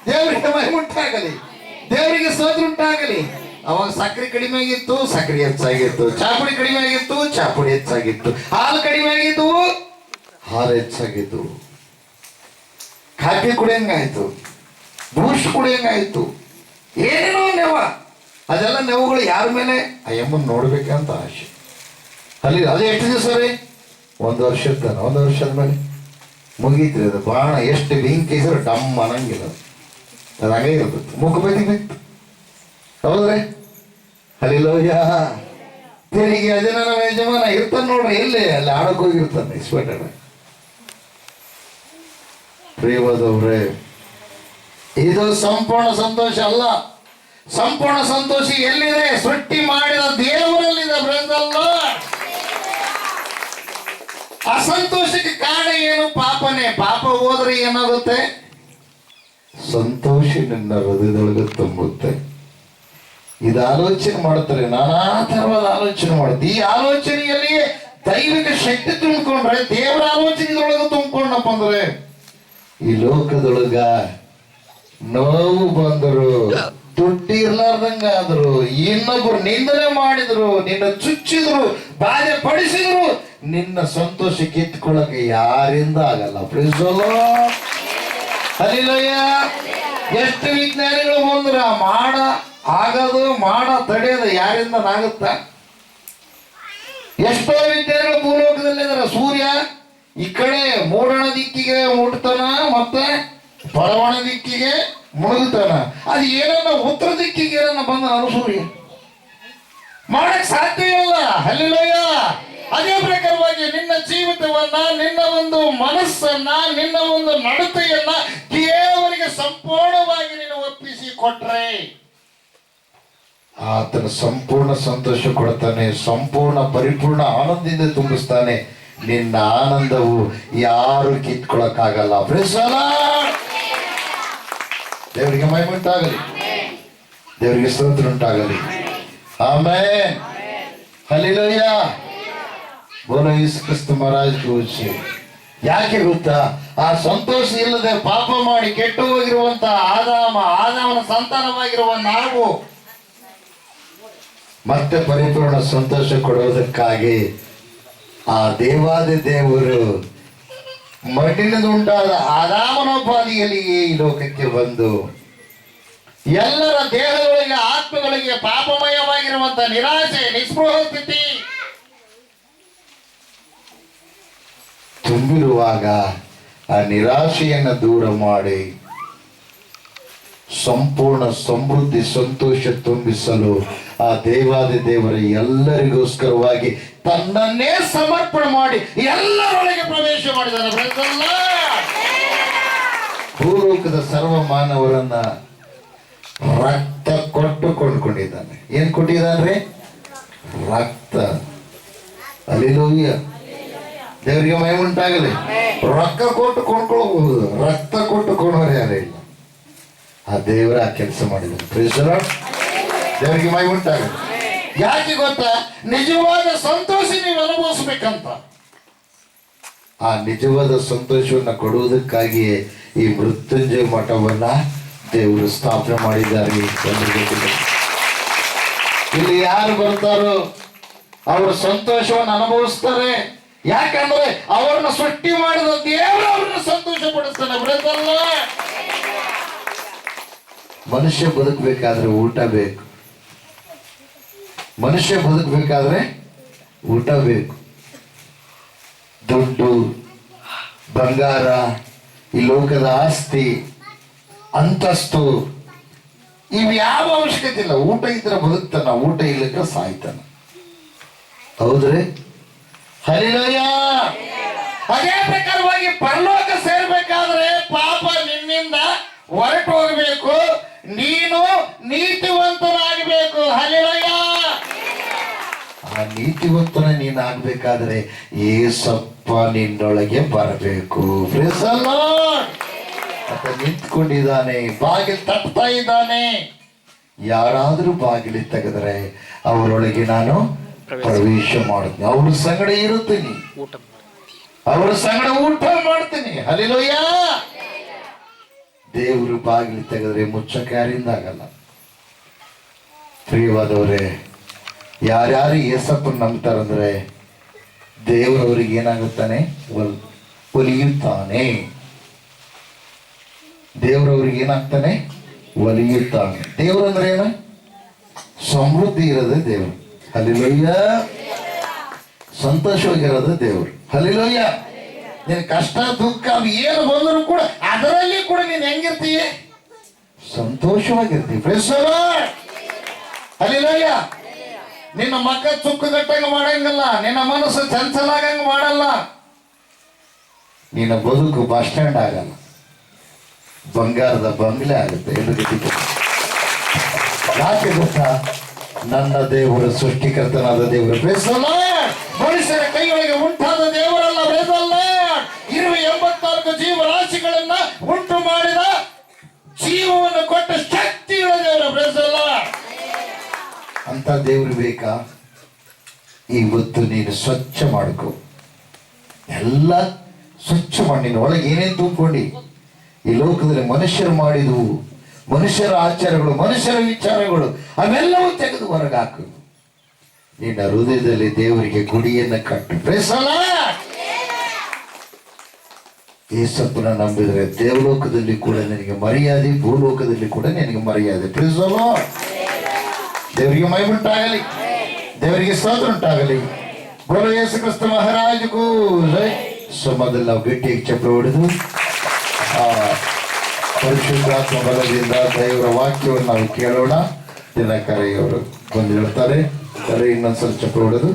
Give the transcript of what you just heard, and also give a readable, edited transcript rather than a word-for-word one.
ದೇವರಿಗೆ ಮಹಿಮೆ ಉಂಟಾಗಲಿ, ದೇವರಿಗೆ ಸ್ತೋತ್ರ ಉಂಟಾಗಲಿ. ಅವಾಗ ಸಕ್ಕರೆ ಕಡಿಮೆ ಆಗಿತ್ತು, ಸಕ್ಕರೆ ಹೆಚ್ಚಾಗಿತ್ತು. ಚಾಪುಡಿ ಕಡಿಮೆ ಆಗಿತ್ತು, ಚಾಪುಡಿ ಹೆಚ್ಚಾಗಿತ್ತು. ಹಾಲು ಕಡಿಮೆ ಆಗಿತ್ತು, ಹಾಲು ಹೆಚ್ಚಾಗಿತ್ತು. ಕಾಫಿ ಕುಡಿಯಂಗಾಯ್ತು, ಬೂಸ್ಟ್ ಕುಡಿಯಂಗಾಯ್ತು. ಏನೇನೋ ನೆವ. ಅದೆಲ್ಲ ನೆವಗಳು ಯಾರ ಮೇಲೆ? ಅಯ್ಯಮ್ಮನ್ ನೋಡ್ಬೇಕಂತ ಆಸೆ. ಅಲ್ಲಿ ಅದು ಎಷ್ಟು ದಿವಸ ರೀ? 1 ವರ್ಷದ ತನ. 1 ವರ್ಷದ ಮೇಲೆ ಮುಗೀತ್ರಿ. ಅದು ಬಾಣ ಎಷ್ಟು ಬೆಂಕಿ ಇದ್ರೆ ಡಮ್ ಅನ್ನಂಗಿಲ್ಲ. ಅದು ಹಂಗೆ ಇರ್ತದೆ, ಮುಖ ಬೈತಿತ್ತು. ಹೌದ್ರಿ? ಅಲ್ಲಿಲೋಯ್ಯ ತಿರುಗಿ ಅದೇ ನಮ್ಮ ಯಜಮಾನ ಇರ್ತಾನೆ ನೋಡ್ರಿ, ಎಲ್ಲಿ ಅಲ್ಲಿ ಆಡಕ್ಕೆ ಹೋಗಿರ್ತಾನೆ ಇಸ್ಪೇಟೆ. ಪ್ರಿಯವಾದವ್ರೆ, ಇದು ಸಂಪೂರ್ಣ ಸಂತೋಷ ಅಲ್ಲ. ಸಂಪೂರ್ಣ ಸಂತೋಷ ಎಲ್ಲಿದೆ? ಸೃಷ್ಟಿ ಮಾಡಿದ ದೇವರಲ್ಲಿದೆ. ಬ್ರದಲ್ಲ, ಅಸಂತೋಷಕ್ಕೆ ಕಾರಣ ಏನು? ಪಾಪನೇ. ಪಾಪ ಹೋದ್ರೆ ಏನಾಗುತ್ತೆ? ಸಂತೋಷ ನಿನ್ನ ಹೃದಯದೊಳಗೆ ತುಂಬುತ್ತೆ. ಇದು ಆಲೋಚನೆ ಮಾಡ್ತಾರೆ, ನಾನಾ ತರವಾದ ಆಲೋಚನೆ ಮಾಡುತ್ತೆ. ಈ ಆಲೋಚನೆಯಲ್ಲಿ ದೈವಿಕ ಶಕ್ತಿ ತುಂಬಿಕೊಂಡ್ರೆ, ದೇವರ ಆಲೋಚನೆದೊಳಗೆ ತುಂಬಿಕೊಂಡಪ್ಪ ಅಂದ್ರೆ, ಈ ಲೋಕದೊಳಗ ನೋವು ಬಂದರು, ತುಟ್ಟಿ ಇರ್ಲಾರ್ದಂಗಾದ್ರು, ಇನ್ನೊಬ್ರು ನಿಂದನೆ ಮಾಡಿದ್ರು, ನಿನ್ನ ಚುಚ್ಚಿದ್ರು, ಬಾಧೆ ಪಡಿಸಿದ್ರು, ನಿನ್ನ ಸಂತೋಷ ಕಿತ್ಕೊಳ್ಳಕ್ಕೆ ಯಾರಿಂದ ಆಗಲ್ಲ. ಹಲ್ಲಿಲೋಯ್ಯ. ಎಷ್ಟು ವಿಜ್ಞಾನಿಗಳು ಬಂದ್ರ ಮಾಡ ಆಗದು, ಮಾಡ ತಡೆಯೋದು ಯಾರಿಂದ ಆಗುತ್ತ? ಎಷ್ಟೋ ವಿಜ್ಞಾನಿಗಳು ಭೂಲೋಕದಲ್ಲಿದ್ದಾರೆ. ಸೂರ್ಯ ಈ ಕಡೆ ಮೂಡಣ ದಿಕ್ಕಿಗೆ ಮುಟ್ತಾನ, ಮತ್ತೆ ಪರವಣ ದಿಕ್ಕಿಗೆ ಮುಳುಗುತ್ತಾನ. ಅದು ಏನನ್ನ ಉತ್ತರ ದಿಕ್ಕಿಗೆ ಏನನ್ನ ಬಂದ ಸೂರ್ಯ ಮಾಡಕ್ ಸಾಧ್ಯ ಇಲ್ಲ. ಹಲ್ಲಿಲೋಯ್ಯ. ಅದೇ ಪ್ರಕಾರವಾಗಿ ನಿನ್ನ ಜೀವಿತವನ್ನ, ನಿನ್ನ ಒಂದು ಮನಸ್ಸನ್ನ, ನಿನ್ನ ಒಂದು ನಡತೆಯನ್ನ ದೇವರಿಗೆ ಸಂಪೂರ್ಣವಾಗಿ ನೀನು ಒಪ್ಪಿಸಿ ಕೊಟ್ರೆ ಆತನ ಸಂಪೂರ್ಣ ಸಂತೋಷ ಕೊಡ್ತಾನೆ, ಸಂಪೂರ್ಣ ಪರಿಪೂರ್ಣ ಆನಂದದಿಂದ ತುಂಬಿಸ್ತಾನೆ. ನಿನ್ನ ಆನಂದವು ಯಾರು ಕಿತ್ಕೊಳಕ್ಕಾಗಲ್ಲ. ದೇವರಿಗೆ ಮಹಿಮೆ ಉಂಟಾಗಲಿ, ದೇವರಿಗೆ ಸ್ತೋತ್ರ ಉಂಟಾಗಲಿ. ಆಮೆನ್. ಹಲ್ಲಿಲೂಯಾ. ಬೋಲೋ ಯೇಸು ಕ್ರಿಸ್ತ ಮಹಾರಾಜ್ ಕೂಚಿ. ಯಾಕೆ ಗೊತ್ತಾ? ಆ ಸಂತೋಷ ಇಲ್ಲದೆ ಪಾಪ ಮಾಡಿ ಕೆಟ್ಟು ಹೋಗಿರುವಂತ ಆದಾಮನ ಸಂತಾನವಾಗಿರುವ ನಾವು ಮತ್ತೆ ಪರಿಪೂರ್ಣ ಸಂತೋಷ ಕೊಡುವುದಕ್ಕಾಗಿ ಆ ದೇವಾದಿ ದೇವರು ಮಣ್ಣಿನಿಂದುಂಟಾದ ಆದಾಮನೋಪಾದಿಯಲ್ಲಿ ಈ ಲೋಕಕ್ಕೆ ಬಂದು ಎಲ್ಲರ ದೇಹಗಳಿಗೆ, ಆತ್ಮಗಳಿಗೆ ಪಾಪಮಯವಾಗಿರುವಂತ ನಿರಾಶೆ, ನಿಸ್ಪೃಹ ಸ್ಥಿತಿ ತುಂಬಿರುವಾಗ ಆ ನಿರಾಶೆಯನ್ನು ದೂರ ಮಾಡಿ ಸಂಪೂರ್ಣ ಸಮೃದ್ಧಿ ಸಂತೋಷ ತುಂಬಿಸಲು ಆ ದೇವಾದಿ ದೇವರ ಎಲ್ಲರಿಗೋಸ್ಕರವಾಗಿ ತನ್ನನ್ನೇ ಸಮರ್ಪಣೆ ಮಾಡಿ ಎಲ್ಲರೊಳಗೆ ಪ್ರವೇಶ ಮಾಡಿದ್ದಾನೆ. ಭೂಲೋಕದ ಸರ್ವ ಮಾನವರನ್ನ ರಕ್ತ ಕೊಟ್ಟು ಕೊಂಡ್ಕೊಂಡಿದ್ದಾನೆ. ಏನ್ ಕೊಟ್ಟಿದ್ದಾನೆ? ರಕ್ತ. ಅಲ್ಲಿಲೂಯ್ಯ. ದೇವರಿಗೆ ಮಹಿಮೆ ಉಂಟಾಗಲಿ. ರೊಕ್ಕ ಕೊಟ್ಟು ಕೊಂಡ್ಕೊಳ್ಬಹುದು, ರಕ್ತ ಕೊಟ್ಟು ಕೊಂಡವರು ಯಾರೇ ಇಲ್ಲ. ಆ ದೇವರ ಆ ಕೆಲಸ ಮಾಡಿದ್ದಾರೆ. Praise the lord. ದೇವರಿಗೆ ಮಹಿಮೆ ಉಂಟಾಗಲಿ. ಯಾಕೆ ಗೊತ್ತಾ? ನಿಜವಾದ ಸಂತೋಷ ನೀವು ಅನುಭವಿಸ್ಬೇಕಂತ. ಆ ನಿಜವಾದ ಸಂತೋಷವನ್ನ ಕೊಡುವುದಕ್ಕಾಗಿಯೇ ಈ ಮೃತ್ಯುಂಜಯ ಮಠವನ್ನ ದೇವರು ಸ್ಥಾಪನೆ ಮಾಡಿದ್ದಾರೆ. ಇಲ್ಲಿ ಯಾರು ಬರ್ತಾರೋ ಅವರು ಸಂತೋಷವನ್ನು ಅನುಭವಿಸ್ತಾರೆ. ಯಾಕಂದ್ರೆ ಅವರನ್ನ ಸೃಷ್ಟಿ ಮಾಡಿದ ದೇವರು ಅವ್ರನ್ನ ಸಂತೋಷ ಪಡಿಸ್ತಾನೆ. ಬರುತ್ತಲ್ಲ, ಮನುಷ್ಯ ಬದುಕಬೇಕಾದ್ರೆ ಊಟ ಬೇಕು. ಮನುಷ್ಯ ಬದುಕಬೇಕಾದ್ರೆ ಊಟ ಬೇಕು. ದುಡ್ಡು, ಬಂಗಾರ, ಈ ಲೋಕದ ಆಸ್ತಿ, ಅಂತಸ್ತು ಇವು ಯಾವ ಅವಶ್ಯಕತೆ ಇಲ್ಲ. ಊಟ ಇದ್ರೆ ಬದುಕ್ತಾನ, ಊಟ ಇಲ್ಲಕ್ಕೆ ಸಾಯ್ತಾನ. ಹೌದ್ರಿ? ಹಲ್ಲಿಲೂಯಾ. ಅದೇ ಪ್ರಕಾರವಾಗಿ ಪರಲೋಕ ಸೇರ್ಬೇಕಾದ್ರೆ ಪಾಪ ನಿನ್ನಿಂದ ಹೊರಟು ಹೋಗಬೇಕು, ನೀನು ನೀತಿವಂತನಾಗಬೇಕು. ಹಲ್ಲಿಲೂಯಾ. ಆ ನೀತಿವಂತನ ನೀನಾಗಬೇಕಾದ್ರೆ ಏಸಪ್ಪ ನಿನ್ನೊಳಗೆ ಬರಬೇಕು. Praise the lord. ಮತ್ತೆ ನಿಂತ್ಕೊಂಡಿದ್ದಾನೆ, ಬಾಗಿಲು ತಟ್ತಾ ಇದ್ದಾನೆ. ಯಾರಾದ್ರೂ ಬಾಗಿಲು ತೆಗೆದ್ರೆ ಅವರೊಳಗೆ ನಾನು ಪ್ರವೇಶ ಮಾಡ್ತೀನಿ, ಅವ್ರ ಸಂಗಡ ಇರುತ್ತೀನಿ, ಅವ್ರ ಸಂಗಡ ಊಟ ಮಾಡ್ತೀನಿ. ಹಲ್ಲಿಲೂಯಾ. ದೇವರು ಬಾಗಿಲು ತೆಗೆದ್ರೆ ಮುಚ್ಚಕ್ಕೆ ಯಾರಿಂದ ಆಗಲ್ಲ. ಪ್ರಿಯವಾದವರೇ, ಯಾರ್ಯಾರು ಏಸಪ್ಪನ ನಂಬ್ತಾರಂದ್ರೆ ದೇವರವ್ರಿಗೆ ಏನಾಗುತ್ತಾನೆ, ಒಲಿಯುತ್ತಾನೆ. ದೇವರವ್ರಿಗೆ ಏನಾಗ್ತಾನೆ, ಒಲಿಯುತ್ತಾನೆ. ದೇವರಂದ್ರೆ ಏನು? ಸಮೃದ್ಧಿ ಇರೋದೇ ದೇವರು. ಹಲ್ಲೆಲೂಯ. ಸಂತೋಷವಾಗಿರೋದು ದೇವರು. ಹಲ್ಲೆಲೂಯ. ನಿನ್ ಕಷ್ಟ ದುಃಖ ಅವು ಏನು ಬಂದರೂ ಕೂಡ ಅದರಲ್ಲಿ ಕೂಡ ನೀನು ಹೆಂಗಿರ್ತೀಯ? ಸಂತೋಷವಾಗಿರ್ತೀವಿ. Praise the lord. ಹಲ್ಲೆಲೂಯ. ನಿನ್ನ ಮಕ್ಕ ಚುಕ್ಕುಗಟ್ಟಂಗ ಮಾಡಂಗಿಲ್ಲ, ನಿನ್ನ ಮನಸ್ಸು ಚಂಚಲ ಆಗಂಗ ಮಾಡಲ್ಲ, ನಿನ್ನ ಬದುಕು ಬಸ್ ಸ್ಟ್ಯಾಂಡ್ ಆಗಲ್ಲ, ಬಂಗಾರದ ಬಂಗ್ಲೆ ಆಗುತ್ತೆ. ಯಾಕೆ ಗೊತ್ತಾ? ನನ್ನ ದೇವರು ಸೃಷ್ಟಿಕರ್ತನಾದ ದೇವರು. Praise the lord. ಮನುಷ್ಯರ ಕೈಯೊಳಗೆ ಉಂಟಾದ ದೇವರಲ್ಲ. Praise the lord. ಇರುವ 84 ಜೀವರಾಶಿಗಳನ್ನ ಉಂಟು ಮಾಡಿದ, ಜೀವವನ್ನು ಕೊಟ್ಟ ಶಕ್ತಿಗಳ ದೇವರು. Praise the lord. ಅಂತ ದೇವರು ಬೇಕಾ? ಇವತ್ತು ನೀನು ಸ್ವಚ್ಛ ಮಾಡ್ಕೊ, ಎಲ್ಲ ಸ್ವಚ್ಛ ಮಾಡಿ. ನಿನ್ನ ಒಳಗೆ ಏನೇನು ತುಂಬಿಕೊಂಡಿ? ಈ ಲೋಕದಲ್ಲಿ ಮನುಷ್ಯರು ಮಾಡಿದವು, ಮನುಷ್ಯರ ಆಚಾರಗಳು, ಮನುಷ್ಯರ ವಿಚಾರಗಳು, ಅವೆಲ್ಲವೂ ತೆಗೆದು ಹೊರಗಾಕು. ನಿನ್ನ ಹೃದಯದಲ್ಲಿ ದೇವರಿಗೆ ಗುಡಿಯನ್ನು ಕಟ್ಟು. Price the lord. ಯೇಸಪ್ಪನ ನಂಬಿದರೆ ದೇವಲೋಕದಲ್ಲಿ ಕೂಡ ನಿನಗೆ ಮರ್ಯಾದೆ, ಭೂಲೋಕದಲ್ಲಿ ಕೂಡ ನಿನಗೆ ಮರ್ಯಾದೆ. Praise the lord. ದೇವರಿಗೆ ಮಹಿಮೆ ಉಂಟಾಗಲಿ, ದೇವರಿಗೆ ಸ್ತೋತ್ರ ಉಂಟಾಗಲಿ. ಬೋಲೋ ಯೇಸು ಕ್ರಿಸ್ತ ಮಹಾರಾಜಗೂ ಜೈ. ಮೊದಲು ನಾವು ಗಟ್ಟಿಯಾಗಿ ಚಪ್ಪಾಳೆ ಹೊಡೆದು ಪರಿಶುದ್ಧಾತ್ಮ ಬಲದಿಂದ ದೇವರ ವಾಕ್ಯವನ್ನು ನಾವು ಕೇಳೋಣ. ದಿನಕರೆಯವರು ಬಂದು ಹೇಳ್ತಾರೆ. ಇನ್ನೊಂದ್ಸಲ ಚಪ್ಪಾಳೆ ಹೊಡೆದು